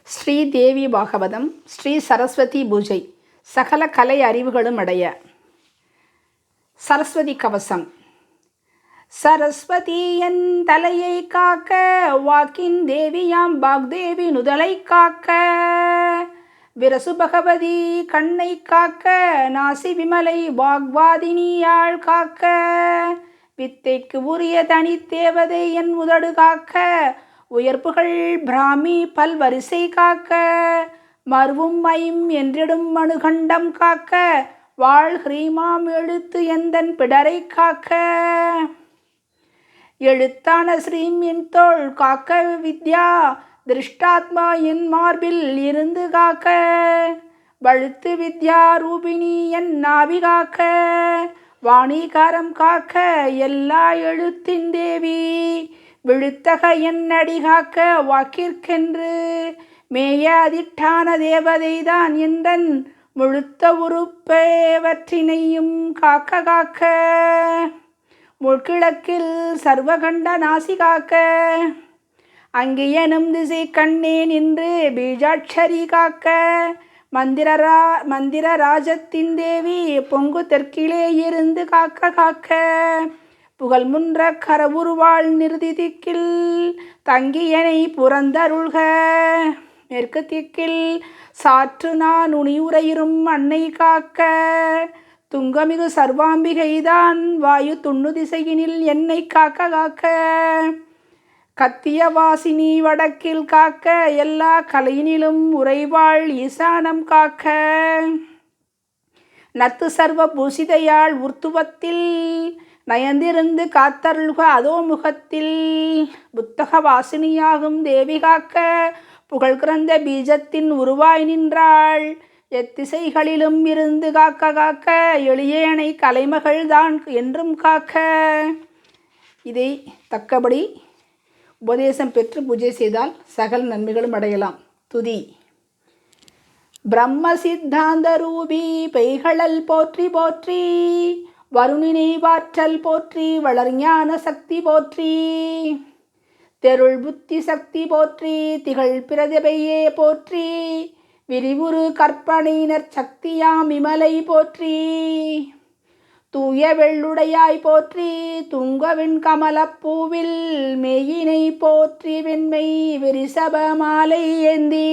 ஸ்ரீதேவி பாகவதம் ஸ்ரீ சரஸ்வதி பூஜை சகல கலை அறிவுகளும் அடைய. சரஸ்வதி கவசம். சரஸ்வதி என் தலையை காக்க, வாக்கின் தேவியாம் பாக்தேவி நுதலை காக்க, விரசு பகவதி கண்ணை காக்க, நாசி விமலை வாக்வாதினியாள் காக்க, வித்தைக்கு உரிய தனித்தேவதை என் உதடு காக்க, உயர்ப்புகள் பிராமி பல்வரிசை காக்க, மருவும் மைம் என்றிடும் மனுகண்டம் காக்க, வாழ் ஹ்ரீமாம் எழுத்து எந்தன் பிடரை காக்க, எழுத்தான ஸ்ரீம் என் தோள் காக்க, வித்யா திருஷ்டாத்மா என் மார்பில் இருந்து காக்க, வழுத்து வித்யா ரூபிணி என் நாவி காக்க, வாணிகாரம் காக்க எல்லா எழுத்தின் தேவி, விழுத்தக என் அடி காக்க வாக்கிற்கென்று, மேய அதிட்டான தேவதைதான் என்றன் முழுத்த உறுப்பேவற்றினையும் காக்க காக்க, முழ்கிழக்கில் சர்வகண்ட நாசி காக்க, அங்கியனும் திசை கண்ணே நின்று பீஜாட்சரி காக்க, மந்திர ராஜத்தின் தேவி பொங்கு தெற்கிலே இருந்து காக்க காக்க, புகழ் முன்ற கரவுருவாள் நிறுதி திக்கில் தங்கியனை புறந்தருள்க, மேற்கு திக்கில் சாற்று நான் உனியுரையிரும் அன்னை காக்க, துங்கமிகு சர்வாம்பிகைதான் வாயு துண்ணு திசையினில் என்னை காக்க காக்க, கத்திய வாசினி வடக்கில் காக்க, எல்லா கலையினிலும் உறைவாள் ஈசானம் காக்க, நத்து சர்வ பூசிதையாள் உர்த்துவத்தில் நயந்திருந்து காத்தருள்க அதோ முகத்தில், புத்தக வாசினியாகும் தேவி காக்க, புகழ் கிரந்த பீஜத்தின் உருவாய் நின்றாள், எத்திசைகளிலும் இருந்து காக்க காக்க, எளியேனை கலைமகள் தான் என்றும் காக்க. இதை தக்கபடி உபதேசம் பெற்று பூஜை செய்தால் சகல நன்மைகளும் அடையலாம். துதி. பிரம்ம சித்தாந்த ரூபி பெய்களல் போற்றி போற்றி, வருணினை வாற்றல் போற்றி, வளர்ஞான சக்தி போற்றி, தெருள் புத்தி சக்தி போற்றி, திகழ் பிரதிபையே போற்றி, விரிவுரு கற்பனையினர் சக்தியாம் இமலை போற்றி, தூய வெள்ளுடையாய் போற்றி, துங்கவின் கமலப்பூவில் மெய்யினை போற்றி, வெண்மை விரிசப மாலை ஏந்தி,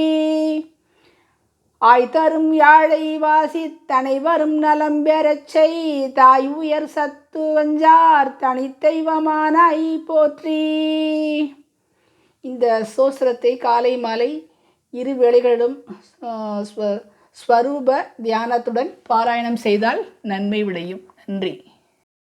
ஆய்தரும் யாழை வாசித்தனைவரும் நலம் பெறச் செய், தாய் உயர் சத்து வஞ்சார் தனித்தெய்வமானாய் போற்றி. இந்த சோஸ்திரத்தை காலை மாலை இரு வேளைகளிலும் ஸ்வரூப தியானத்துடன் பாராயணம் செய்தால் நன்மை விளையும். நன்றி.